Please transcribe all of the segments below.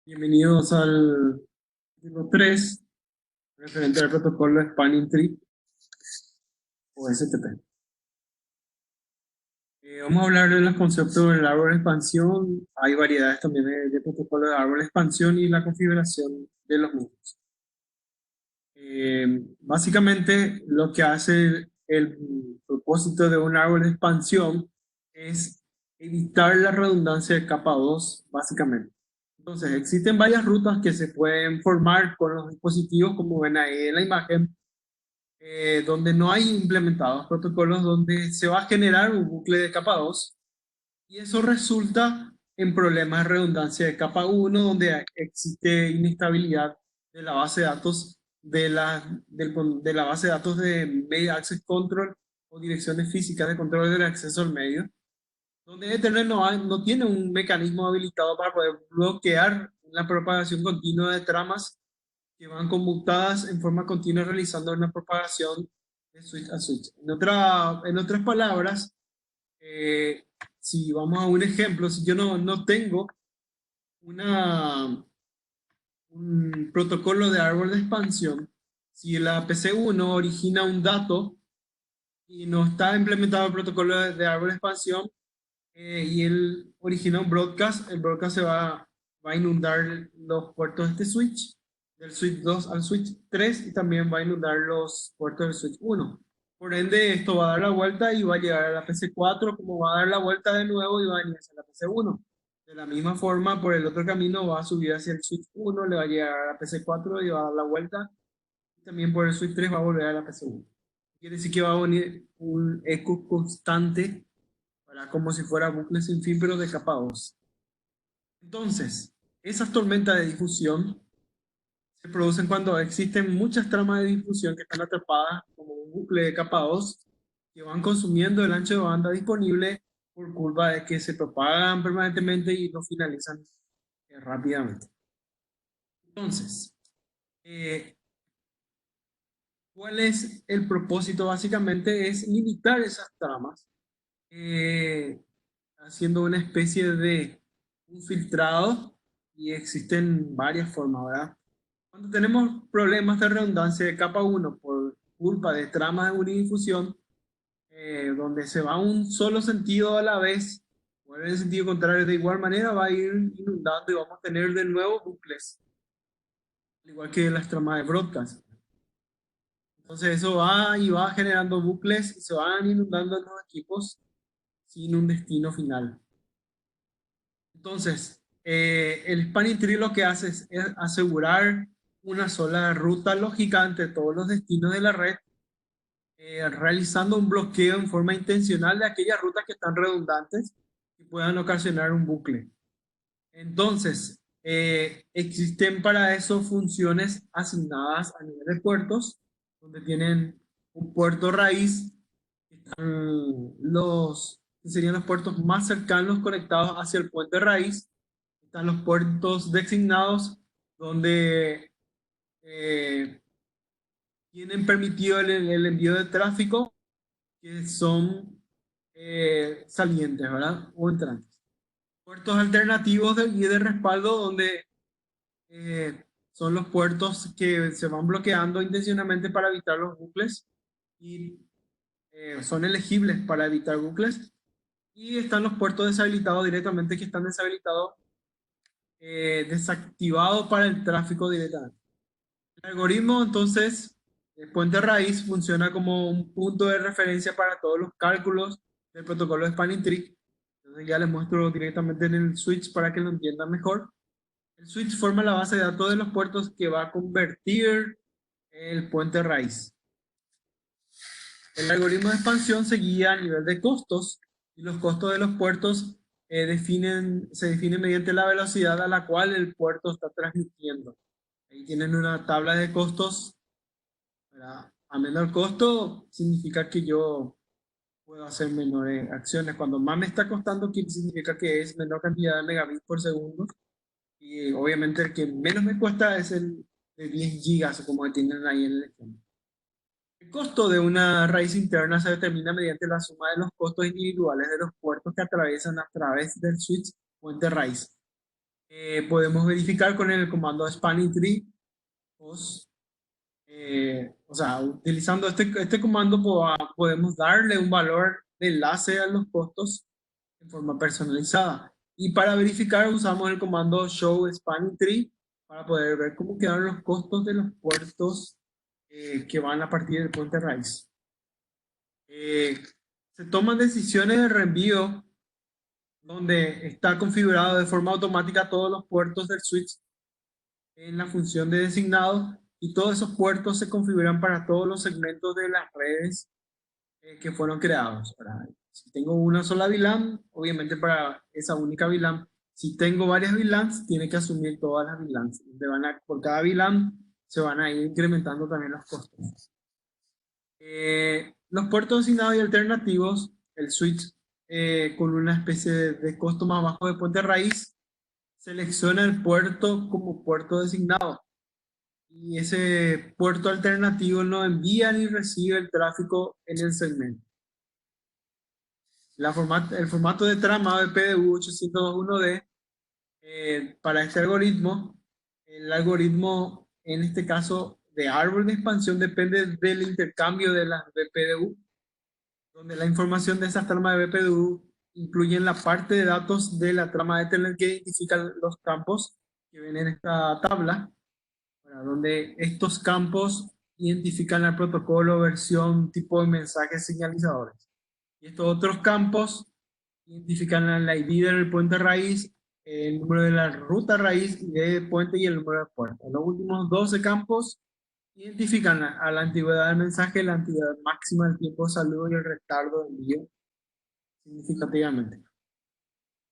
Bienvenidos al capítulo 3, referente al protocolo Spanning Tree o STP. Vamos a hablar de los conceptos del árbol de expansión. Hay variedades también de protocolos de árbol de expansión y la configuración de los mismos. Básicamente, lo que hace el propósito de un árbol de expansión es evitar la redundancia de capa 2, básicamente. Entonces, existen varias rutas que se pueden formar con los dispositivos, como ven ahí en la imagen, donde no hay implementados protocolos, donde se va a generar un bucle de capa 2 y eso resulta en problemas de redundancia de capa 1, donde existe inestabilidad de la base de datos de la base de datos de Media Access Control o direcciones físicas de control del acceso al medio, donde Ethernet no tiene un mecanismo habilitado para poder bloquear la propagación continua de tramas que van conmutadas en forma continua realizando una propagación de switch a switch. En otras palabras, eh, si vamos a un ejemplo, si yo no tengo una, un protocolo de árbol de expansión, si la PC1 origina un dato y no está implementado el protocolo de árbol de expansión, y él origina un broadcast, el broadcast va a inundar los puertos de este switch, del switch 2 al switch 3, y también va a inundar los puertos del switch 1. Por ende, esto va a dar la vuelta y va a llegar a la PC4, como va a dar la vuelta de nuevo y va a venir hacia la PC1. De la misma forma, por el otro camino va a subir hacia el switch 1, le va a llegar a la PC4 y va a dar la vuelta. Y también por el switch 3 va a volver a la PC1. Quiere decir que va a venir un eco constante, ¿verdad? Como si fuera bucle sin fin, pero de capa 2. Entonces, esas tormentas de difusión se producen cuando existen muchas tramas de difusión que están atrapadas como un bucle de capa 2 que van consumiendo el ancho de banda disponible por culpa de que se propagan permanentemente y no finalizan rápidamente. Entonces, eh, ¿cuál es el propósito? Básicamente es limitar esas tramas, haciendo una especie de un filtrado, y existen varias formas, ¿verdad? Cuando tenemos problemas de redundancia de capa 1 por culpa de tramas de unidifusión, donde se va un solo sentido a la vez, o en el sentido contrario, de igual manera va a ir inundando y vamos a tener de nuevo bucles, al igual que las tramas de broadcast. Entonces eso va y va generando bucles y se van inundando los equipos sin un destino final. Entonces, el Spanning Tree lo que hace es asegurar una sola ruta lógica entre todos los destinos de la red, realizando un bloqueo en forma intencional de aquellas rutas que están redundantes y puedan ocasionar un bucle. Entonces, existen para eso funciones asignadas a nivel de puertos, donde tienen un puerto raíz, los que serían los puertos más cercanos conectados hacia el puente raíz. Están los puertos designados donde eh, tienen permitido el envío de tráfico, que son salientes, ¿verdad? O entrantes. Puertos alternativos y de respaldo, donde son los puertos que se van bloqueando intencionalmente para evitar los bucles y son elegibles para evitar bucles. Y están los puertos deshabilitados directamente, que están deshabilitados, desactivados para el tráfico directamente. El algoritmo, entonces, el puente raíz funciona como un punto de referencia para todos los cálculos del protocolo de Spanning Tree. Entonces ya les muestro directamente en el switch para que lo entiendan mejor. El switch forma la base de datos de los puertos que va a convertir el puente raíz. El algoritmo de expansión se guía a nivel de costos, y los costos de los puertos se definen mediante la velocidad a la cual el puerto está transmitiendo. Ahí tienen una tabla de costos, ¿verdad? A menor costo significa que yo puedo hacer menores acciones. Cuando más me está costando, significa que es menor cantidad de megabits por segundo. Y obviamente el que menos me cuesta es el de 10 gigas, como tienen ahí en el ejemplo. El costo de una raíz interna se determina mediante la suma de los costos individuales de los puertos que atraviesan a través del switch puente raíz. Podemos verificar con el comando spanning tree, o sea, utilizando este comando podemos darle un valor de enlace a los costos en forma personalizada. Y para verificar usamos el comando show spanning tree para poder ver cómo quedaron los costos de los puertos que van a partir del puente raíz. Se toman decisiones de reenvío donde está configurado de forma automática todos los puertos del switch en la función de designado, y todos esos puertos se configuran para todos los segmentos de las redes que fueron creados. Si tengo una sola VLAN, obviamente para esa única VLAN. Si tengo varias VLANs, tiene que asumir todas las VLANs. Por cada VLAN se van a ir incrementando también los costos. Los puertos designados y alternativos, el switch con una especie de costo más bajo de puente raíz, selecciona el puerto como puerto designado. Y ese puerto alternativo no envía ni recibe el tráfico en el segmento. El formato de trama de PDU 802.1D para este algoritmo, el algoritmo en este caso de árbol de expansión depende del intercambio de las BPDU, donde la información de esas tramas de BPDU incluyen la parte de datos de la trama de Ethernet que identifican los campos que ven en esta tabla, donde estos campos identifican el protocolo, versión, tipo de mensajes señalizadores. Y estos otros campos identifican el ID del puente raíz, el número de la ruta raíz de puente y el número de puerta. Los últimos 12 campos identifican a la antigüedad del mensaje, la antigüedad máxima del tiempo de saludo y el retardo de envío significativamente.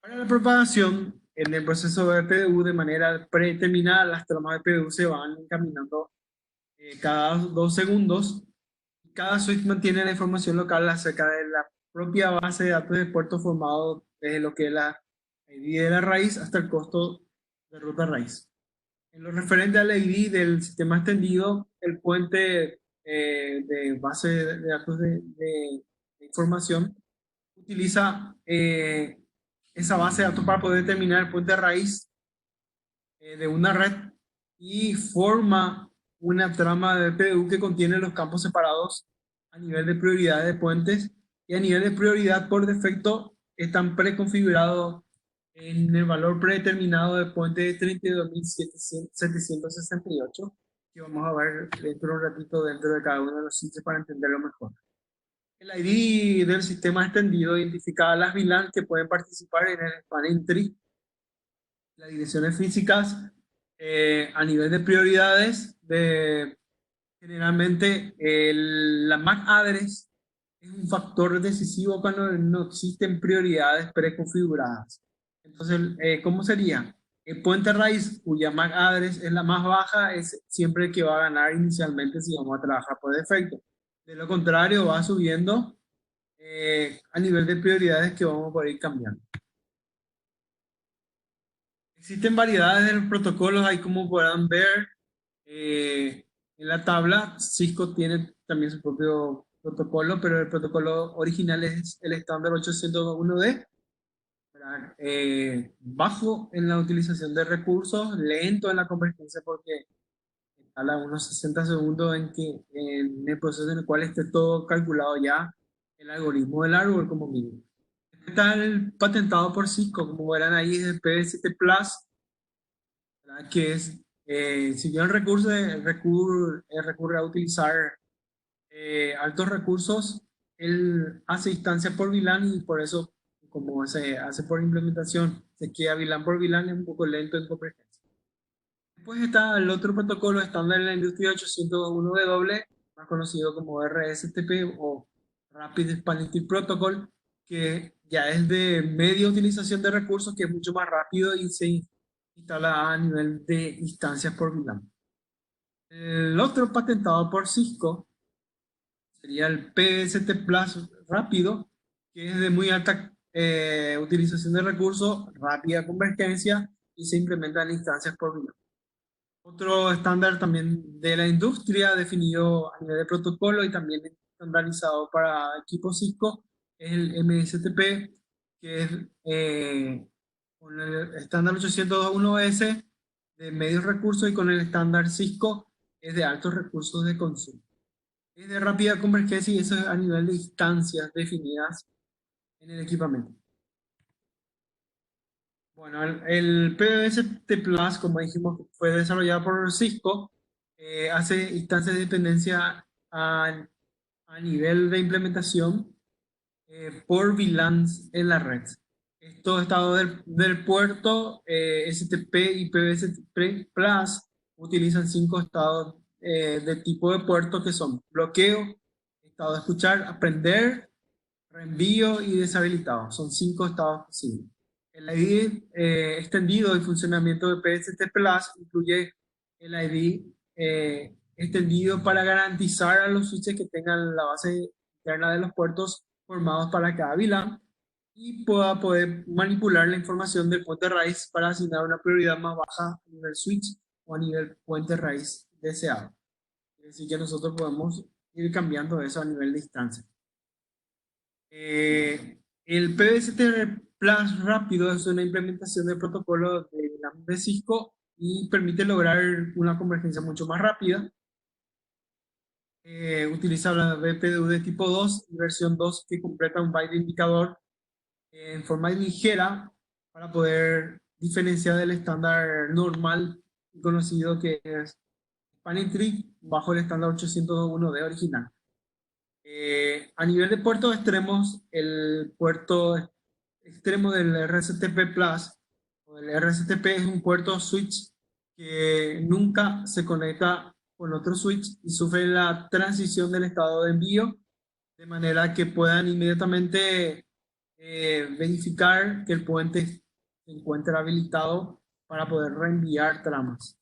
Para la propagación, en el proceso de PDU de manera predeterminada, las tramas de PDU se van encaminando cada 2 segundos. Cada switch mantiene la información local acerca de la propia base de datos de puerto formado desde lo que es la ID de la raíz hasta el costo de ruta raíz. En lo referente al ID del sistema extendido, el puente de base de datos de información utiliza esa base de datos para poder determinar el puente raíz de una red y forma una trama de PDU que contiene los campos separados a nivel de prioridad de puentes, y a nivel de prioridad por defecto están preconfigurados en el valor predeterminado de puente de 32.768, que vamos a ver dentro de un ratito dentro de cada uno de los sitios para entenderlo mejor. El ID del sistema extendido identifica a las VLANs que pueden participar en el spanning tree. Las direcciones físicas a nivel de prioridades, generalmente la MAC address es un factor decisivo cuando no existen prioridades preconfiguradas. Entonces, ¿cómo sería? El puente raíz cuya MAC address es la más baja es siempre el que va a ganar inicialmente si vamos a trabajar por defecto. De lo contrario, va subiendo a nivel de prioridades que vamos a poder ir cambiando. Existen variedades de los protocolos, ahí como podrán ver en la tabla. Cisco tiene también su propio protocolo, pero el protocolo original es el estándar 802.1D. Bajo en la utilización de recursos, lento en la convergencia porque a unos 60 segundos en el proceso en el cual esté todo calculado ya el algoritmo del árbol como mínimo. Está el patentado por Cisco, como verán ahí, es el PST Plus, ¿verdad? Que es, si bien recurre a utilizar altos recursos, él hace instancia por VLAN y por eso, como se hace por implementación, se queda VLAN por VLAN, es un poco lento en convergencia. Después está el otro protocolo estándar en la industria 802.1W, más conocido como RSTP o Rapid Spanning Tree Protocol, que ya es de media utilización de recursos, que es mucho más rápido y se instala a nivel de instancias por VLAN. El otro patentado por Cisco sería el PST Plus rápido, que es de muy alta utilización de recursos, rápida convergencia y se implementa en instancias por VLAN. Otro estándar también de la industria definido a nivel de protocolo y también estandarizado para equipos Cisco es el MSTP, que es con el estándar 802.1s de medios recursos y con el estándar Cisco es de altos recursos de consumo. Es de rápida convergencia y eso es a nivel de instancias definidas en el equipamiento. Bueno, el PBST Plus, como dijimos, fue desarrollado por Cisco, hace instancias de dependencia a nivel de implementación por VLANs en la red. Estos estados del puerto STP y PBST Plus utilizan 5 estados de tipo de puerto que son bloqueo, estado de escuchar, aprender, reenvío y deshabilitado. Son 5 estados posibles. El ID extendido de funcionamiento de PST Plus incluye el ID extendido para garantizar a los switches que tengan la base interna de los puertos formados para cada VLAN y pueda poder manipular la información del puente raíz para asignar una prioridad más baja a nivel switch o a nivel puente raíz deseado. Es decir, que nosotros podemos ir cambiando eso a nivel de instancia. El PBST Plus rápido es una implementación del protocolo de Cisco y permite lograr una convergencia mucho más rápida. Utiliza la BPDU de tipo 2 y versión 2 que completa un byte indicador en forma ligera para poder diferenciar del estándar normal y conocido que es Spanning Tree bajo el estándar 802.1d original. A nivel de puertos extremos, el puerto extremo del RSTP Plus o del RSTP es un puerto switch que nunca se conecta con otro switch y sufre la transición del estado de envío de manera que puedan inmediatamente verificar que el puente se encuentra habilitado para poder reenviar tramas.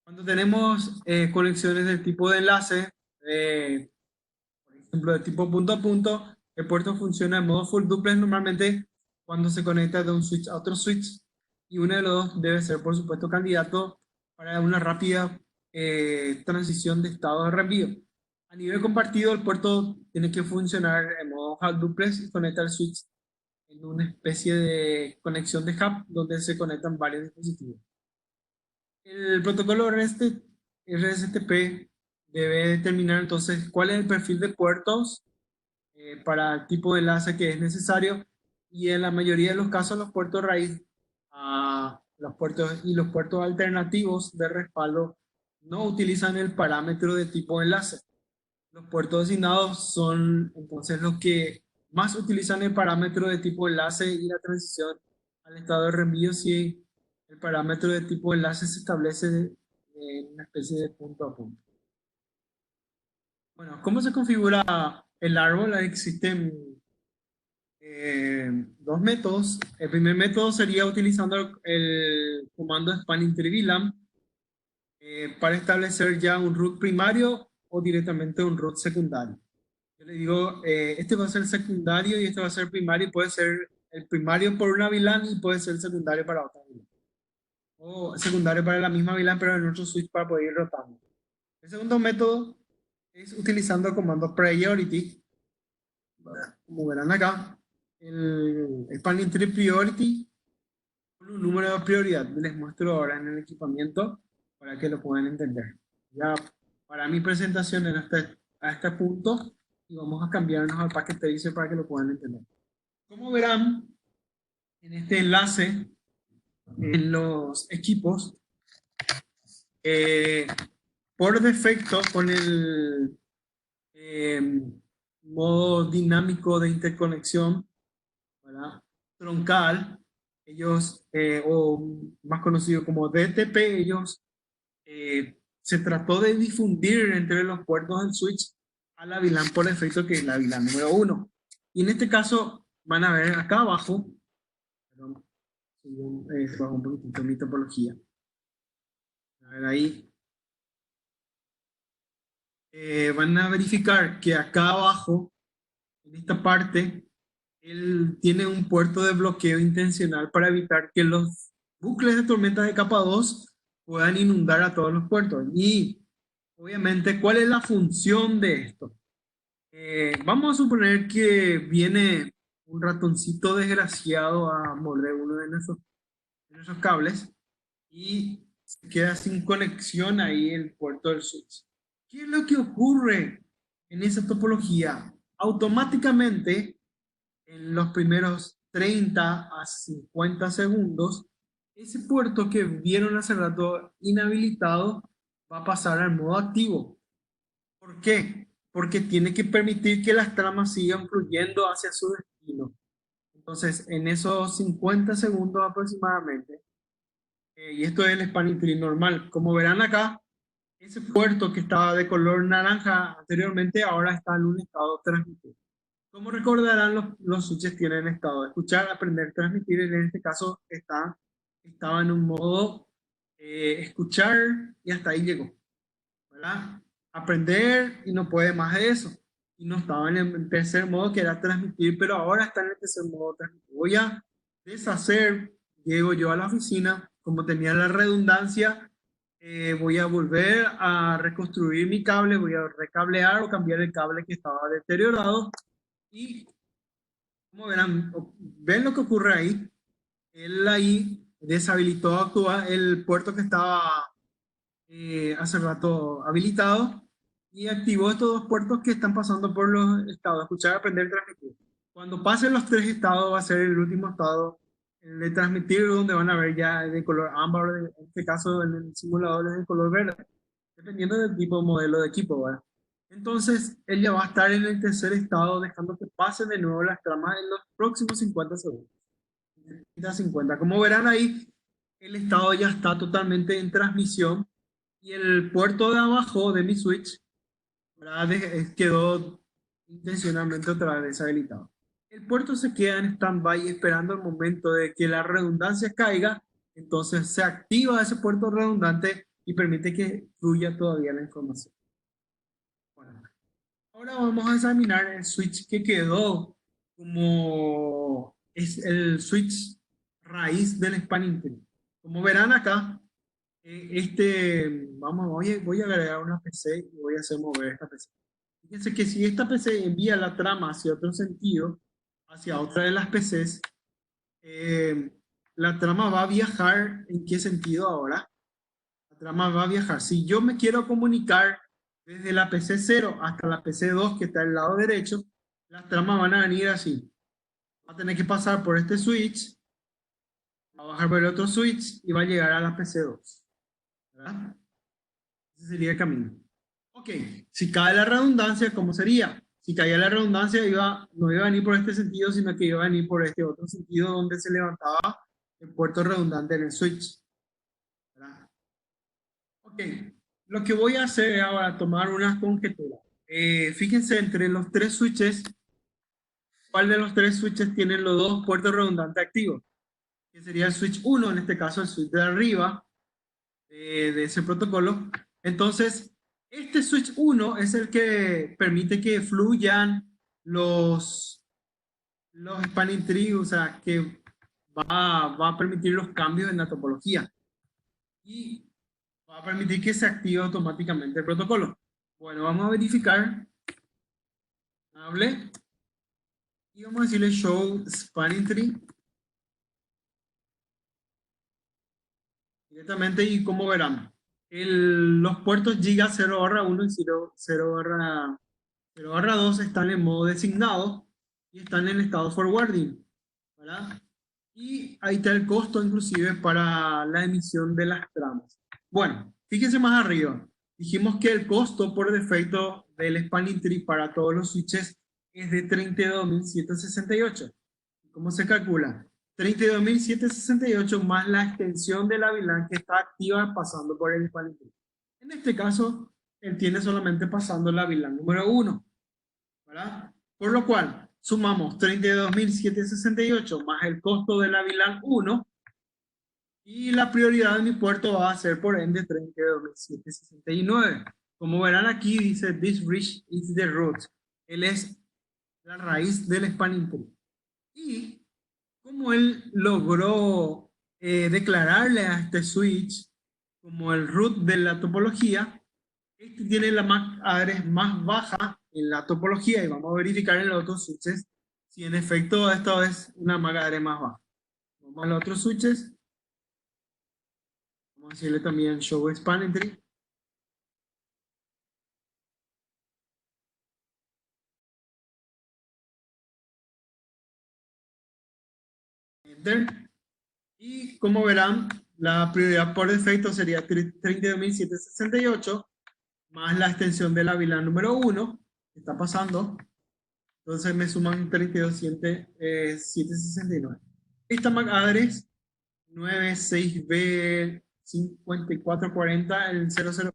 Cuando tenemos conexiones del tipo de enlace, por ejemplo, de tipo punto a punto, el puerto funciona en modo full duplex normalmente cuando se conecta de un switch a otro switch y uno de los dos debe ser, por supuesto, candidato para una rápida transición de estado de reenvío. A nivel compartido, el puerto tiene que funcionar en modo half duplex y conecta el switch en una especie de conexión de hub donde se conectan varios dispositivos. El protocolo RSTP debe determinar entonces cuál es el perfil de puertos para el tipo de enlace que es necesario y en la mayoría de los casos los puertos raíz los puertos alternativos de respaldo no utilizan el parámetro de tipo de enlace. Los puertos designados son entonces los que más utilizan el parámetro de tipo de enlace y la transición al estado de reenvío si el parámetro de tipo de enlace se establece en una especie de punto a punto. Bueno, ¿cómo se configura el árbol? Existen dos métodos. El primer método sería utilizando el comando spanning tree VLAN para establecer ya un root primario o directamente un root secundario. Yo le digo, este va a ser secundario y este va a ser primario, y puede ser el primario por una VLAN y puede ser secundario para otra VLAN. O secundario para la misma VLAN, pero en otro switch para poder ir rotando. El segundo método es utilizando el comando priority. Como verán acá, el spanning tree priority con un número de prioridad. Les muestro ahora en el equipamiento para que lo puedan entender. Ya para mi presentación a este punto y vamos a cambiarnos al paquete dice para que lo puedan entender. Como verán, en este enlace, en los equipos, por defecto con el modo dinámico de interconexión, ¿verdad? Troncal, ellos, o más conocido como DTP, ellos se trató de difundir entre los puertos del switch a la VLAN por defecto, que es la VLAN número 1. Y en este caso van a ver acá abajo, perdón, bajo un poquito mi topología. A ver ahí. Van a verificar que acá abajo, en esta parte, él tiene un puerto de bloqueo intencional para evitar que los bucles de tormenta de capa 2 puedan inundar a todos los puertos. Y obviamente, ¿cuál es la función de esto? Vamos a suponer que viene un ratoncito desgraciado a morder uno de nuestros cables y se queda sin conexión ahí el puerto del switch. ¿Qué es lo que ocurre en esa topología? Automáticamente, en los primeros 30 a 50 segundos, ese puerto que vieron hace rato inhabilitado va a pasar al modo activo. ¿Por qué? Porque tiene que permitir que las tramas sigan fluyendo hacia su destino. Entonces, en esos 50 segundos aproximadamente, y esto es el spanning tree normal, como verán acá, ese puerto que estaba de color naranja anteriormente ahora está en un estado transmitir. Como recordarán, los switches tienen estado de escuchar, aprender, transmitir. En este caso estaba en un modo escuchar y hasta ahí llegó, ¿verdad? Aprender y no puede más de eso. Y no estaba en el tercer modo que era transmitir, pero ahora está en el tercer modo transmitir. Voy a deshacer, llego yo a la oficina, como tenía la redundancia, voy a volver a reconstruir mi cable, voy a recablear o cambiar el cable que estaba deteriorado y como verán, ven lo que ocurre ahí. Él ahí deshabilitó el puerto que estaba hace rato habilitado y activó estos dos puertos que están pasando por los estados, escuchar, aprender, transmitir. Cuando pasen los tres estados va a ser el último estado, el de transmitir, donde van a ver ya de color ámbar, en este caso en el simulador es de color verde, dependiendo del tipo de modelo de equipo, ¿verdad? Entonces, él ya va a estar en el tercer estado, dejando que pasen de nuevo las tramas en los próximos 50 segundos. 50. Como verán ahí, el estado ya está totalmente en transmisión y el puerto de abajo de mi switch, ¿verdad? Quedó intencionalmente otra vez deshabilitado. El puerto se queda en stand-by esperando el momento de que la redundancia caiga, entonces se activa ese puerto redundante y permite que fluya todavía la información. Bueno, ahora vamos a examinar el switch que quedó como es el switch raíz del spanning tree. Como verán acá, voy a agregar una PC y voy a hacer mover esta PC. Fíjense que si esta PC envía la trama hacia otro sentido, hacia otra de las PCs, la trama va a viajar. ¿En qué sentido ahora? La trama va a viajar. Si yo me quiero comunicar desde la PC 0 hasta la PC 2 que está al lado derecho, las tramas van a venir así. Va a tener que pasar por este switch, va a bajar por el otro switch y va a llegar a la PC 2. ¿Verdad? Ese sería el camino. Ok, si cae la redundancia, ¿cómo sería? Si caía la redundancia, no iba a venir por este sentido, sino que iba a venir por este otro sentido donde se levantaba el puerto redundante en el switch. ¿Verdad? Ok, lo que voy a hacer es ahora tomar una conjetura. Fíjense entre los tres switches, ¿cuál de los tres switches tienen los dos puertos redundantes activos? Que sería el switch 1, en este caso el switch de arriba de ese protocolo. Entonces, este switch 1 es el que permite que fluyan los spanning tree, o sea, que va a permitir los cambios en la topología y va a permitir que se active automáticamente el protocolo. Bueno, vamos a verificar. Hable. Y vamos a decirle show spanning tree. Directamente, y como verán, los puertos giga 0/1 y 0/2 están en modo designado y están en estado forwarding, ¿verdad? Y ahí está el costo inclusive para la emisión de las tramas. Bueno, fíjense más arriba. Dijimos que el costo por defecto del spanning tree para todos los switches es de 32.768. ¿Cómo se calcula? 32.768 más la extensión de la VLAN que está activa pasando por el spanning tree. En este caso, él tiene solamente pasando la VLAN número 1, ¿verdad? Por lo cual, sumamos 32.768 más el costo de la VLAN 1 y la prioridad de mi puerto va a ser por ende 32.769. Como verán aquí dice, this bridge is the root. Él es la raíz del spanning tree. Y como él logró declararle a este switch como el root de la topología, este tiene la MAC address más baja en la topología y vamos a verificar en los otros switches si en efecto esta vez una MAC address más baja. Vamos a los otros switches. Vamos a decirle también show span entry. Enter. Y como verán, la prioridad por defecto sería 32.768 más la extensión de la VLAN número 1 que está pasando. Entonces me suman 32.769. Esta MAC address 96B5440, el 00.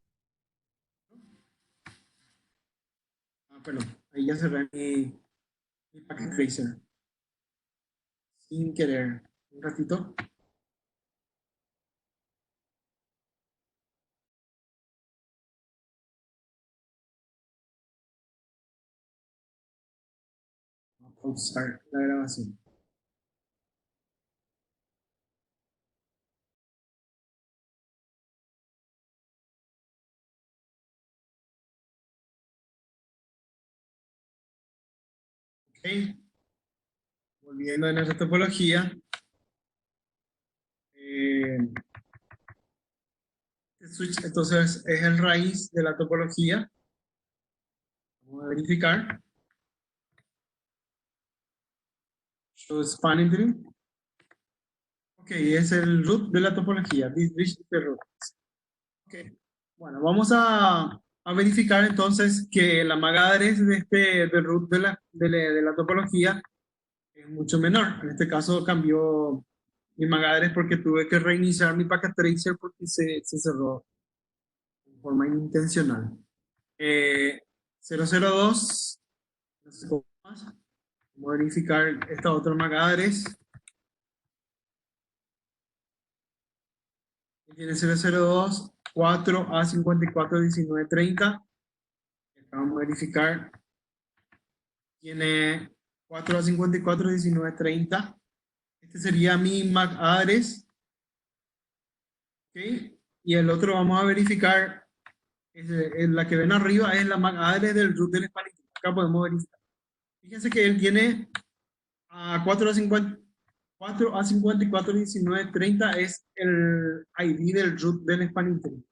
Perdón, ahí ya cerré mi packet tracer. Sin querer. Un ratito. Vamos a pausar la grabación. Ok. Volviendo a nuestra topología. Este switch entonces es el raíz de la topología. Vamos a verificar. Show spanning tree. Ok, es el root de la topología. This bridge is the root. Ok. Bueno, vamos a verificar entonces que la MAC address del root de la topología es mucho menor. En este caso cambió mi MAC address porque tuve que reiniciar mi packet tracer porque se cerró de forma intencional. 002, no sé cómo más. Vamos a verificar esta otra MAC address. Tiene 002 4A541930. Vamos a verificar. Tiene 4A541930. Este sería mi MAC address. ¿Okay? Y el otro vamos a verificar. La que ven arriba es la MAC address del root del spanning tree. Acá podemos verificar. Fíjense que él tiene a 4A541930 es el ID del root del spanning tree.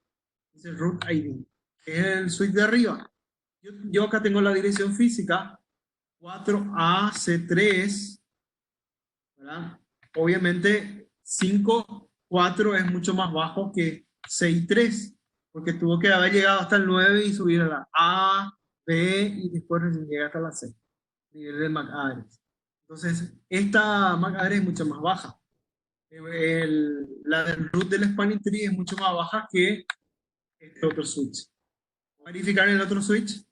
Es el root ID, que es el switch de arriba. Yo acá tengo la dirección física 4AC3, ¿verdad? Obviamente 5.4 es mucho más bajo que 6.3, porque tuvo que haber llegado hasta el 9 y subir a la A, B y después recién llega hasta la C, nivel de MAC address. Entonces, esta MAC address es mucho más baja. La del root del spanning tree es mucho más baja que este otro switch. Verificar el otro switch,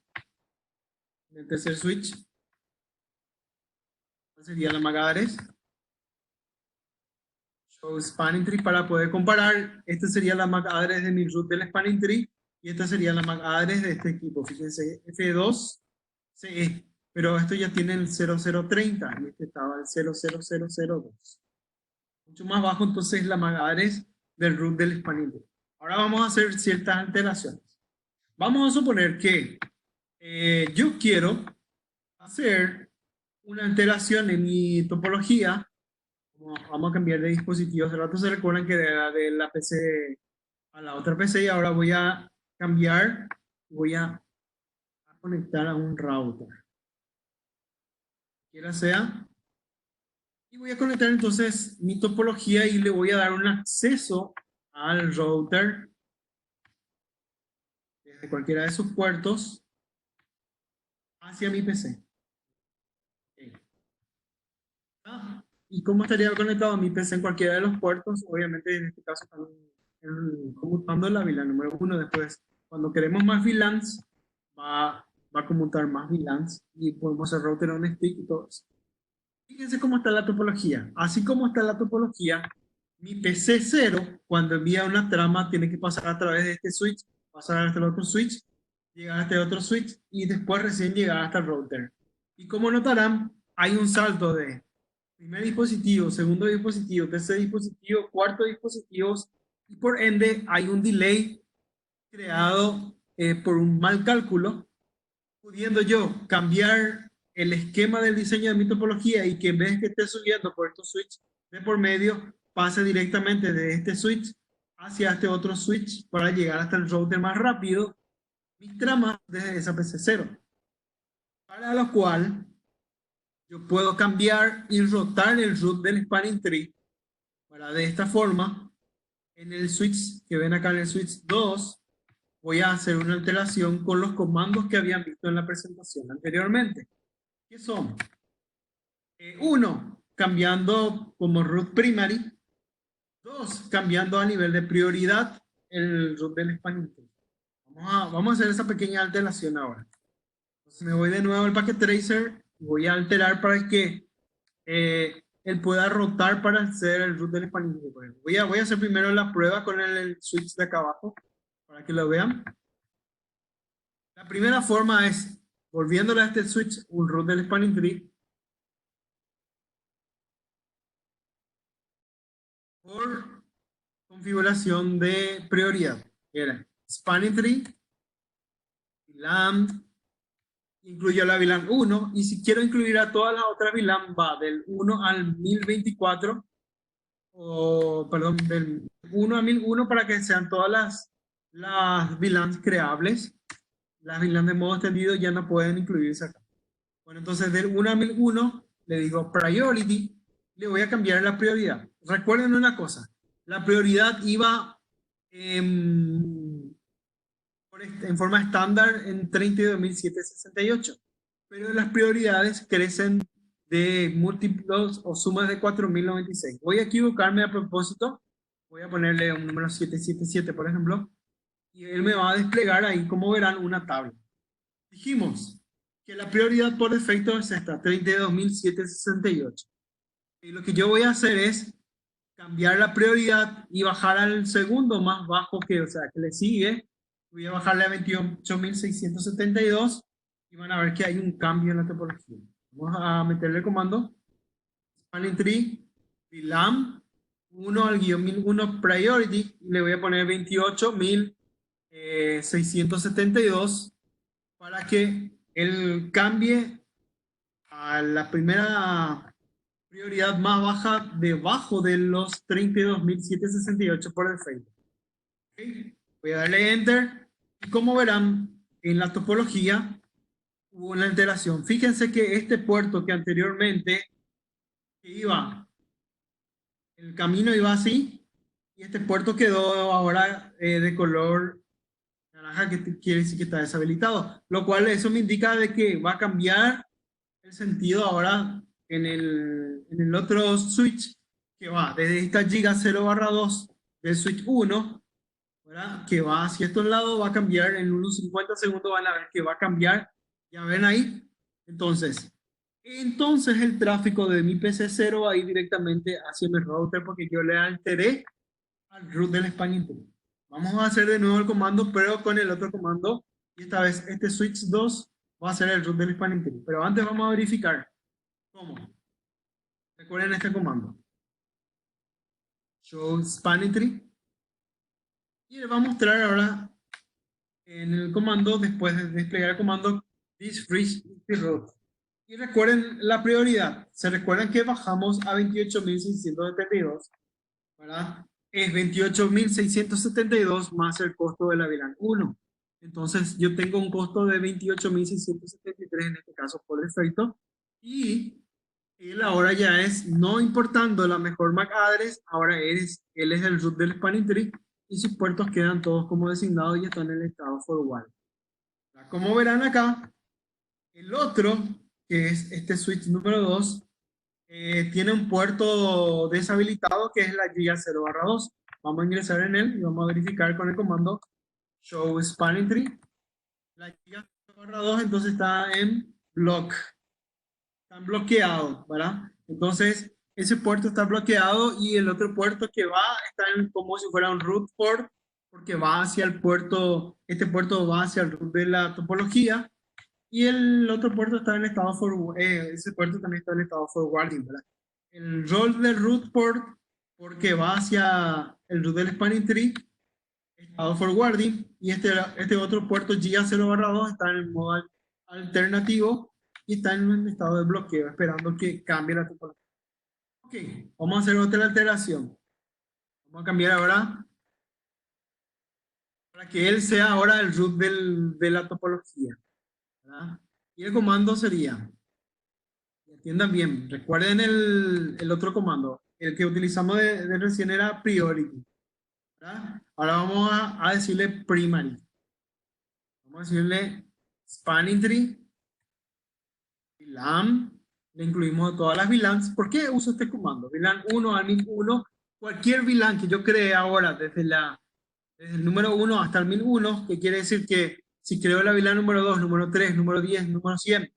el tercer switch. ¿Cuál sería la MAC address? Show spanning tree para poder comparar. Esta sería la MAC address de mi root del spanning tree y esta sería la MAC address de este equipo. Fíjense, F2CE, pero esto ya tiene el 0030 y este estaba el 00002. Mucho más bajo entonces la MAC address del root del spanning tree. Ahora vamos a hacer ciertas alteraciones. Vamos a suponer que yo quiero hacer una alteración en mi topología. Vamos a cambiar de dispositivo. Hace rato se recuerdan que de la PC a la otra PC y ahora voy a cambiar, voy a conectar a un router. Quiera sea. Y voy a conectar entonces mi topología y le voy a dar un acceso al router desde cualquiera de sus puertos hacia mi PC. Okay. ¿Y cómo estaría conectado mi PC en cualquiera de los puertos? Obviamente en este caso están conmutando la VLAN número 1. Después, cuando queremos más VLANs, va a conmutar más VLANs y podemos hacer router on stick y todo eso. Fíjense cómo está la topología. Así como está la topología, mi PC 0, cuando envía una trama, tiene que pasar a través de este switch, pasar hasta el otro switch, llegar a este otro switch y después recién llegar hasta el router. Y como notarán, hay un salto de primer dispositivo, segundo dispositivo, tercer dispositivo, cuarto dispositivo, y por ende hay un delay creado por un mal cálculo, pudiendo yo cambiar el esquema del diseño de mi topología y que en vez que esté subiendo por estos switches de por medio, pase directamente de este switch hacia este otro switch para llegar hasta el router más rápido, mis tramas desde esa PC0. Para lo cual, yo puedo cambiar y rotar el root del spanning tree para de esta forma, en el switch que ven acá en el switch 2, voy a hacer una alteración con los comandos que habían visto en la presentación anteriormente. ¿Qué son? Uno, cambiando como root primary. Dos, cambiando a nivel de prioridad el root del spanning tree. Vamos a hacer esa pequeña alteración ahora. Entonces me voy de nuevo al packet tracer y voy a alterar para que él pueda rotar para hacer el root del spanning tree. Voy a hacer primero la prueba con el switch de acá abajo para que lo vean. La primera forma es volviéndole a este switch un root del spanning tree por configuración de prioridad. Era spanning tree, VLAN, incluyo la VLAN 1, y si quiero incluir a todas las otras VLAN va del 1 al 1024, o perdón, del 1 a 1001 para que sean todas las VLANs creables. Las VLAN de modo extendido ya no pueden incluirse acá. Bueno, entonces del 1 a 1001 le digo priority, le voy a cambiar la prioridad. Recuerden una cosa, la prioridad iba en forma estándar en 32.768, pero las prioridades crecen de múltiplos o sumas de 4.096. Voy a equivocarme a propósito, voy a ponerle un número 777, por ejemplo, y él me va a desplegar ahí, como verán, una tabla. Dijimos que la prioridad por defecto es esta, 32.768. Y lo que yo voy a hacer es cambiar la prioridad y bajar al segundo más bajo que, o sea, que le sigue. Voy a bajarle a 28.672 y van a ver que hay un cambio en la topología. Vamos a meterle el comando spanning tree VLAN 1 al guión 1001 priority y le voy a poner 28.672 para que él cambie a la primera prioridad más baja debajo de los 32.768 por defecto. ¿Okay? Voy a darle Enter y como verán en la topología hubo una alteración. Fíjense que este puerto que anteriormente iba, el camino iba así y este puerto quedó ahora de color naranja, que quiere decir que está deshabilitado, lo cual eso me indica de que va a cambiar el sentido ahora en el otro switch que va desde esta giga 0/2 del switch 1, ¿verdad? Que va hacia estos lados, va a cambiar en unos 50 segundos, van a ver que va a cambiar, ya ven ahí. Entonces el tráfico de mi PC0 va a ir directamente hacia mi router porque yo le alteré al root del spanning tree. Vamos a hacer de nuevo el comando, pero con el otro comando, y esta vez este switch 2 va a ser el root del spanning tree. Pero antes vamos a verificar cómo. Recuerden este comando. Show spanning tree. Y les va a mostrar ahora en el comando, después de desplegar el comando, this reach the root. Y recuerden la prioridad. Se recuerdan que bajamos a 28.672, ¿verdad? Es 28.672 más el costo de la VLAN 1. Entonces yo tengo un costo de 28.673 en este caso por defecto. Y él ahora ya es, no importando la mejor MAC address, ahora él es el root del spanning tree y sus puertos quedan todos como designados y están en el estado forward. Como verán acá, el otro, que es este switch número 2, tiene un puerto deshabilitado que es la giga 0/2. Vamos a ingresar en él y vamos a verificar con el comando show spanning tree. La giga 0/2 entonces está en block. Están bloqueados, ¿verdad? Entonces ese puerto está bloqueado y el otro puerto que va está como si fuera un root port porque va hacia el puerto, este puerto va hacia el root de la topología. Y el otro puerto está en estado forward, ese puerto también está en estado forwarding, ¿verdad? El rol del root port, porque va hacia el root del spanning tree, estado forwarding, y este otro puerto GA0/2 está en el modo alternativo, y está en un estado de bloqueo, esperando que cambie la topología. Ok, vamos a hacer otra alteración. Vamos a cambiar ahora para que él sea ahora el root de la topología, ¿verdad? Y el comando sería, entiendan bien, recuerden el otro comando, el que utilizamos de recién era priority, ¿verdad? Ahora vamos a decirle primary. Vamos a decirle spanning tree, VLAN, le incluimos todas las VLANs. ¿Por qué uso este comando? VLAN 1, admin 1, cualquier VLAN que yo cree ahora desde el número 1 hasta el 1001, que quiere decir que si creo la VLAN número 2, número 3, número 10, número 100,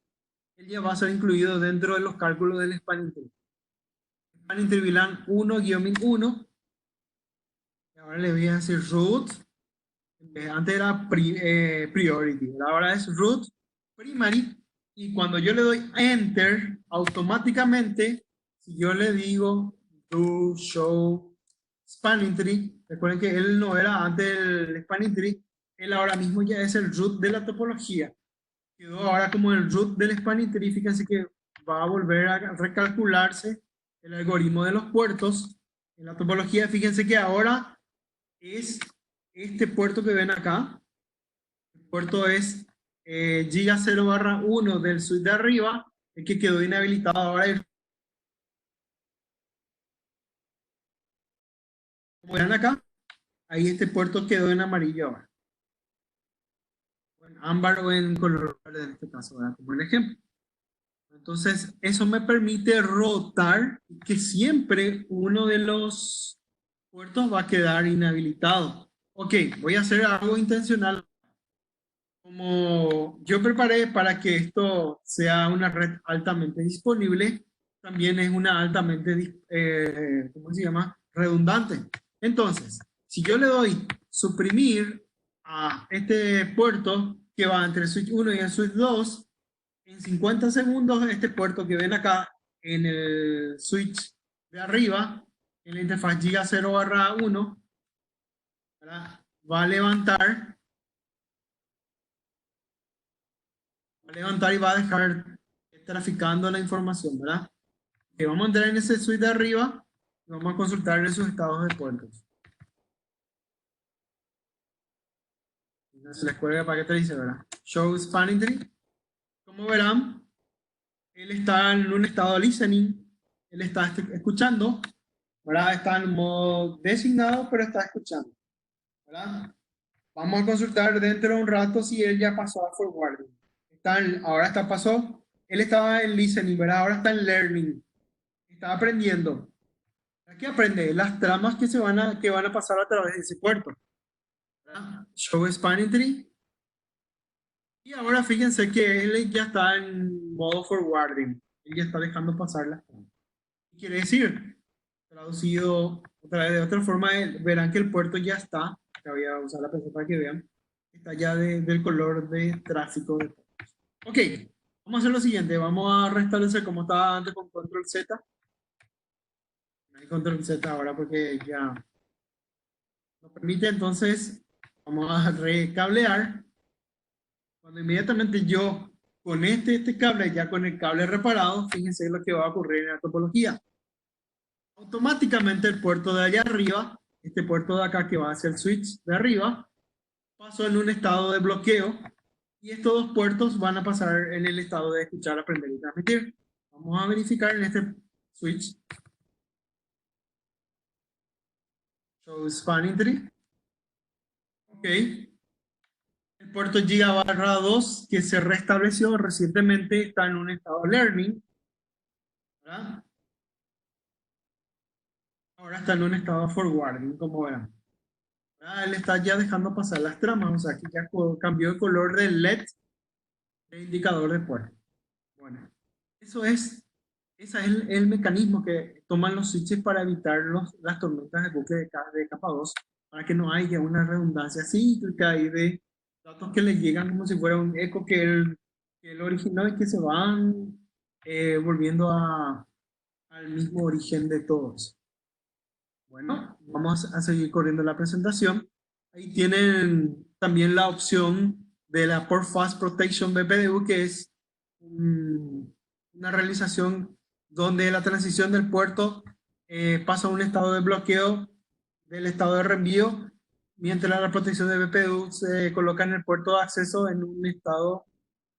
él ya va a ser incluido dentro de los cálculos del spanning tree. Spanning tree VLAN 1-1001, y ahora le voy a decir root, antes era priority, ahora es root primary, y cuando yo le doy enter, automáticamente, si yo le digo do show spanning tree, recuerden que él no era antes el spanning tree, él ahora mismo ya es el root de la topología, quedó ahora como el root del spanning tree. Fíjense que va a volver a recalcularse el algoritmo de los puertos en la topología. Fíjense que ahora es este puerto que ven acá. El puerto es giga 0/1 del switch de arriba, el que quedó inhabilitado. Ahora, como ven acá, ahí este puerto quedó en amarillo ahora, o en ámbar o en color verde en este caso, ¿verdad? Como el ejemplo. Entonces, eso me permite rotar que siempre uno de los puertos va a quedar inhabilitado. Ok, voy a hacer algo intencional. Como yo preparé para que esto sea una red altamente disponible, también es una altamente, ¿cómo se llama? Redundante. Entonces, si yo le doy suprimir a este puerto que va entre el switch 1 y el switch 2, en 50 segundos este puerto que ven acá en el switch de arriba, en la interfaz giga 0/1, va a levantar y va a dejar traficando la información, ¿verdad? Que vamos a entrar en ese suite de arriba y vamos a consultar sus estados de puertos. Se les cuelga el paquete, dice, ¿verdad? Show spanning tree. Como verán, él está en un estado listening, él está escuchando, ¿verdad? Está en modo designado, pero está escuchando, ¿verdad? Vamos a consultar dentro de un rato si él ya pasó a forwarding. Ahora pasó, él estaba en listening, ¿verdad? Ahora está en learning, está aprendiendo. ¿Qué aprende? Las tramas que van a pasar a través de ese puerto, ¿verdad? Show spanning tree. Y ahora fíjense que él ya está en modo forwarding. Él ya está dejando pasar las tramas. ¿Qué quiere decir? Traducido otra vez de otra forma, verán que el puerto ya está. Ya voy a usar la PC para que vean. Está ya del color de tráfico de puertos. Ok, vamos a hacer lo siguiente. Vamos a restablecer como estaba antes con control Z. No hay control Z ahora porque ya nos permite. Entonces vamos a recablear. Cuando inmediatamente yo conecte este cable ya con el cable reparado, fíjense lo que va a ocurrir en la topología. Automáticamente el puerto de allá arriba, este puerto de acá que va hacia el switch de arriba, pasó en un estado de bloqueo y estos dos puertos van a pasar en el estado de escuchar, aprender y transmitir. Vamos a verificar en este switch. Show spanning tree. Ok. El puerto giga/2 que se restableció recientemente está en un estado learning, ¿verdad? Ahora está en un estado forwarding, como verán. Él está ya dejando pasar las tramas, o sea que ya cambió el color del LED de indicador de puerto. Bueno, ese es el mecanismo que toman los switches para evitar las tormentas de bucle de capa 2, para que no haya una redundancia cíclica ahí de datos que le llegan como si fuera un eco que él originó y que se van volviendo al mismo origen de todos. Bueno, vamos a seguir corriendo la presentación. Ahí tienen también la opción de la Port Fast Protection BPDU, que es una realización donde la transición del puerto pasa a un estado de bloqueo del estado de reenvío, mientras la protección de BPDU se coloca en el puerto de acceso en un estado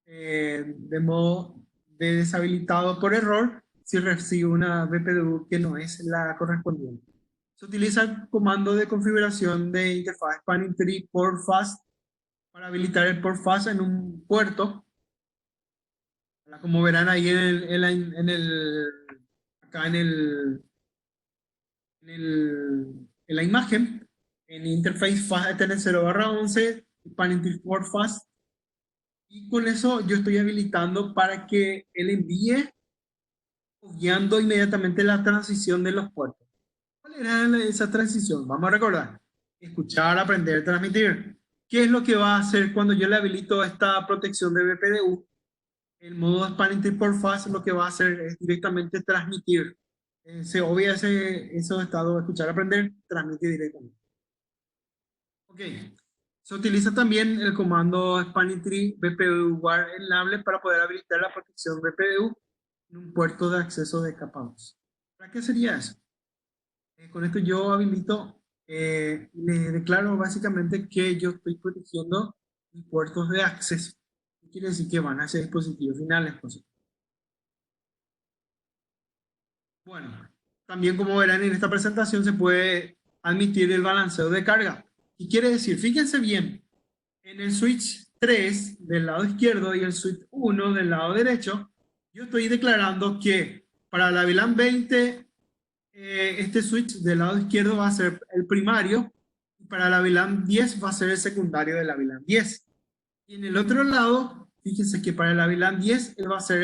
de modo de deshabilitado por error si recibe una BPDU que no es la correspondiente. Se utiliza el comando de configuración de interfaz Spanning Tree Port Fast para habilitar el Port Fast en un puerto. Como verán ahí acá en la imagen, en Interface Fast Ethernet 0/11, Spanning Tree Port Fast. Y con eso yo estoy habilitando para que él envíe guiando inmediatamente la transición de los puertos. ¿Cuál era esa transición? Vamos a recordar. Escuchar, aprender, transmitir. ¿Qué es lo que va a hacer cuando yo le habilito esta protección de BPDU? El modo Spanning Tree Port Fast lo que va a hacer es directamente transmitir. Se obvia esos estados, escuchar, aprender, transmitir directamente. Ok. Se utiliza también el comando Spanning Tree BPDU War Enable para poder habilitar la protección BPDU en un puerto de acceso de capa 2. ¿Para qué sería eso? Con esto yo habilito, le declaro básicamente que yo estoy protegiendo mis puertos de acceso. ¿Qué quiere decir? Que van hacia dispositivos finales. Pues. Bueno, también como verán en esta presentación se puede admitir el balanceo de carga. ¿Qué quiere decir? Fíjense bien, en el switch 3 del lado izquierdo y el switch 1 del lado derecho, yo estoy declarando que para la VLAN 20 este switch del lado izquierdo va a ser el primario y para la VLAN 10 va a ser el secundario de la VLAN 10. Y en el otro lado, fíjense que para la VLAN 10 él va a ser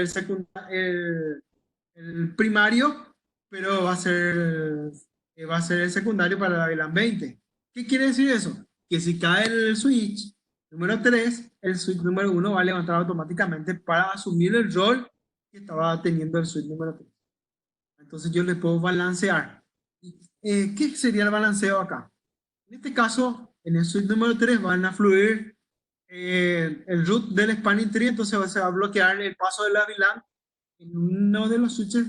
el primario, pero va a ser el secundario para la VLAN 20. ¿Qué quiere decir eso? Que si cae el switch número 3, el switch número 1 va a levantar automáticamente para asumir el rol que estaba teniendo el switch número 3. Entonces yo le puedo balancear. ¿Qué sería el balanceo acá? En este caso, en el switch número 3 van a fluir el root del spanning tree, entonces se va a bloquear el paso de la VLAN en uno de los switches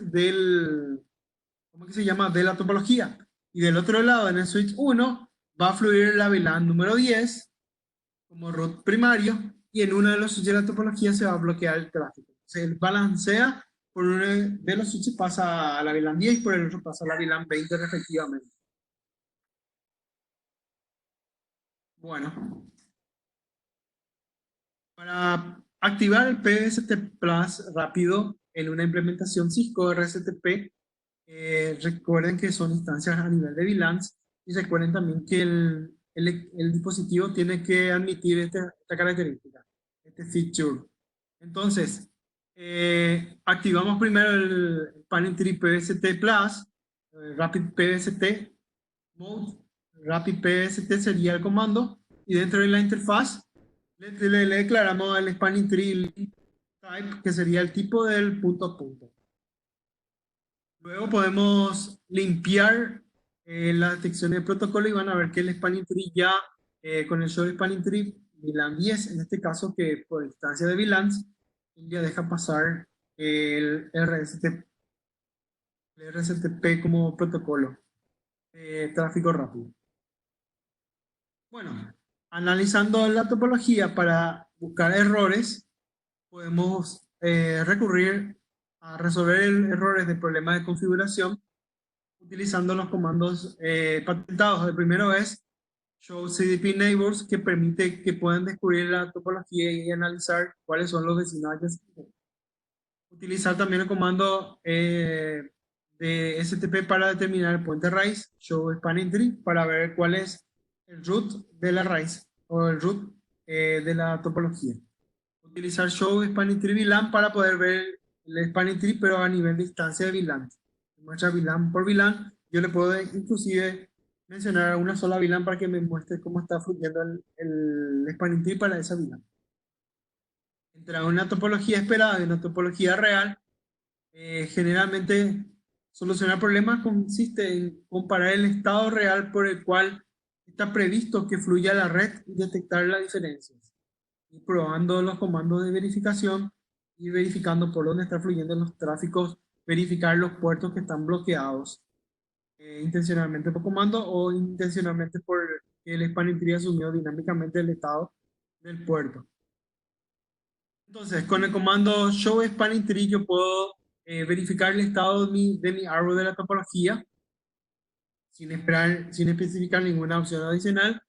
¿cómo que se llama? De la topología. Y del otro lado, en el switch 1, va a fluir la VLAN número 10 como root primario y en uno de los switches de la topología se va a bloquear el tráfico. Se balancea, por uno de los switches pasa a la VLAN 10 y por el otro pasa a la VLAN 20 respectivamente. Bueno, para activar el PST Plus rápido en una implementación Cisco RSTP, recuerden que son instancias a nivel de VLANs y recuerden también que el dispositivo tiene que admitir esta característica, este feature. Entonces, activamos primero el Spanning Tree PST Plus, Rapid PST Mode, Rapid PST sería el comando, y dentro de la interfaz le declaramos el Spanning Tree Type, que sería el tipo del punto a punto. Luego podemos limpiar la detección del protocolo y van a ver que el Spanning Tree ya, con el show Spanning Tree VLAN 10, en este caso que por instancia de VLANs, ya deja pasar el RSTP como protocolo tráfico rápido. Bueno, analizando la topología para buscar errores, podemos recurrir a resolver errores de problemas de configuración utilizando los comandos patentados. El primero es Show CDP Neighbors, que permite que puedan descubrir la topología y analizar cuáles son los vecinos adyacentes. Utilizar también el comando de STP para determinar el puente raíz, Show Spanning Tree, para ver cuál es el root de la raíz o el root de la topología. Utilizar Show Spanning Tree VLAN para poder ver el Spanning Tree, pero a nivel de instancia de VLAN. Muestra VLAN por VLAN. Yo le puedo inclusive mencionar una sola VLAN para que me muestre cómo está fluyendo el Spanning Tree para esa VLAN. Entre una topología esperada y una topología real, generalmente solucionar problemas consiste en comparar el estado real por el cual está previsto que fluya la red y detectar las diferencias. Y probando los comandos de verificación ir verificando por dónde están fluyendo los tráficos, verificar los puertos que están bloqueados intencionalmente por comando o intencionalmente por el spanning tree asumió dinámicamente el estado del puerto. Entonces, con el comando show spanning tree yo puedo verificar el estado de mi árbol de la topología sin especificar ninguna opción adicional,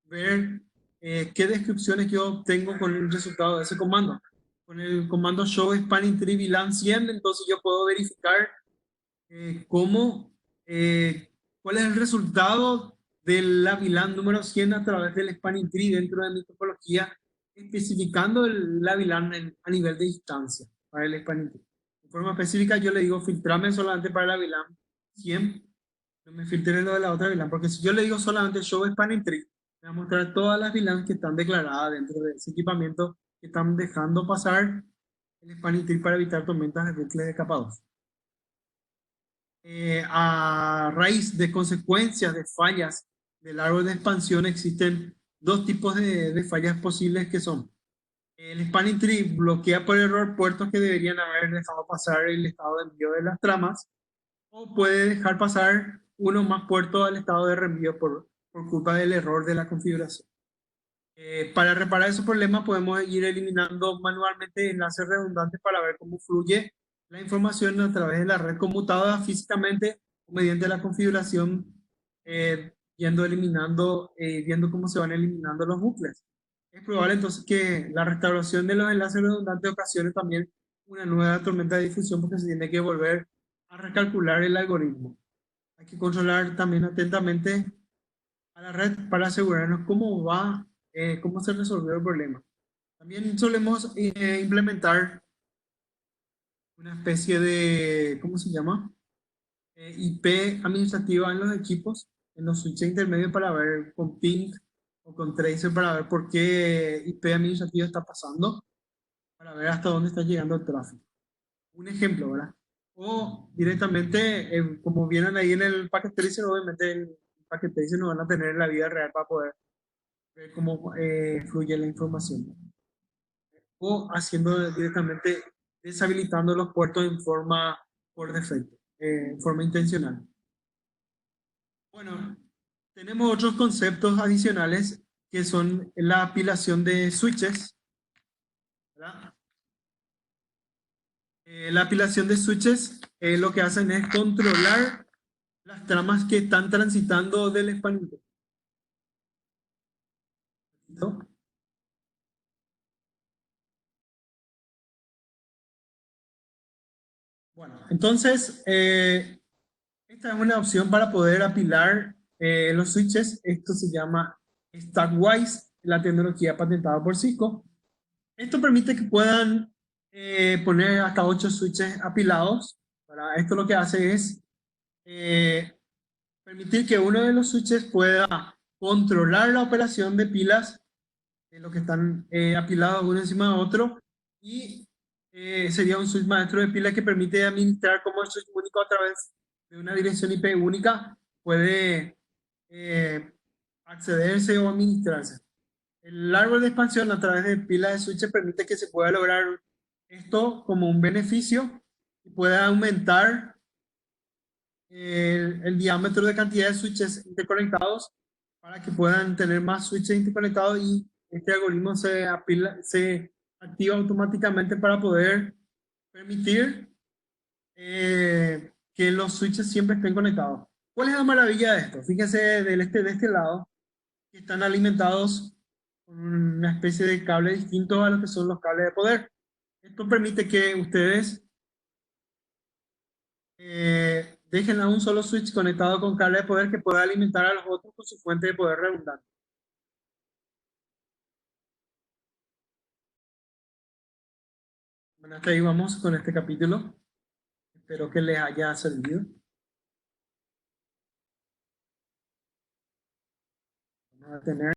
ver qué descripciones yo obtengo con el resultado de ese comando. Con el comando show spanning tree VLAN 100, entonces yo puedo verificar cuál es el resultado de la VLAN número 100 a través del spanning tree dentro de mi topología, especificando la VLAN a nivel de distancia para el spanning tree. De forma específica yo le digo filtrame solamente para la VLAN 100, no me filtre lo de la otra VLAN, porque si yo le digo solamente show spanning tree, me va a mostrar todas las VLANs que están declaradas dentro de ese equipamiento que están dejando pasar el spanning tree para evitar tormentas de bucles de capa 2. A raíz de consecuencias de fallas del árbol de expansión existen dos tipos de fallas posibles que son el spanning tree bloquea por error puertos que deberían haber dejado pasar el estado de envío de las tramas, o puede dejar pasar uno más puertos al estado de reenvío por culpa del error de la configuración. Para reparar esos problemas podemos ir eliminando manualmente enlaces redundantes para ver cómo fluye la información a través de la red conmutada físicamente o mediante la configuración, viendo cómo se van eliminando los bucles. Es probable entonces que la restauración de los enlaces redundantes ocasione también una nueva tormenta de difusión porque se tiene que volver a recalcular el algoritmo. Hay que controlar también atentamente a la red para asegurarnos cómo se resolvió el problema. También solemos implementar una especie de, ¿cómo se llama? IP administrativa en los equipos, en los switches intermedios para ver con ping o con tracer para ver por qué IP administrativa está pasando, para ver hasta dónde está llegando el tráfico. Un ejemplo, ¿verdad? O directamente, como vienen ahí en el packet tracer, obviamente el packet tracer no van a tener en la vida real para poder ver cómo fluye la información. O haciendo directamente, deshabilitando los puertos en forma por defecto, en forma intencional. Bueno, tenemos otros conceptos adicionales que son la apilación de switches, ¿verdad? La apilación de switches lo que hacen es controlar las tramas que están transitando del expandido. ¿No? Bueno, entonces, esta es una opción para poder apilar los switches. Esto se llama Stackwise, la tecnología patentada por Cisco. Esto permite que puedan poner hasta 8 switches apilados. ¿Verdad? Esto lo que hace es permitir que uno de los switches pueda controlar la operación de pilas de lo que están apilados uno encima de otro, y sería un switch maestro de pila que permite administrar como el switch único a través de una dirección IP única puede accederse o administrarse. El árbol de expansión a través de pilas de switches permite que se pueda lograr esto como un beneficio y pueda aumentar el diámetro de cantidad de switches interconectados para que puedan tener más switches interconectados, y este algoritmo se activa automáticamente para poder permitir que los switches siempre estén conectados. ¿Cuál es la maravilla de esto? Fíjense de este lado, que están alimentados con una especie de cable distinto a lo que son los cables de poder. Esto permite que ustedes dejen a un solo switch conectado con cable de poder que pueda alimentar a los otros con su fuente de poder redundante. Bueno, hasta ahí vamos con este capítulo. Espero que les haya servido. Vamos a tener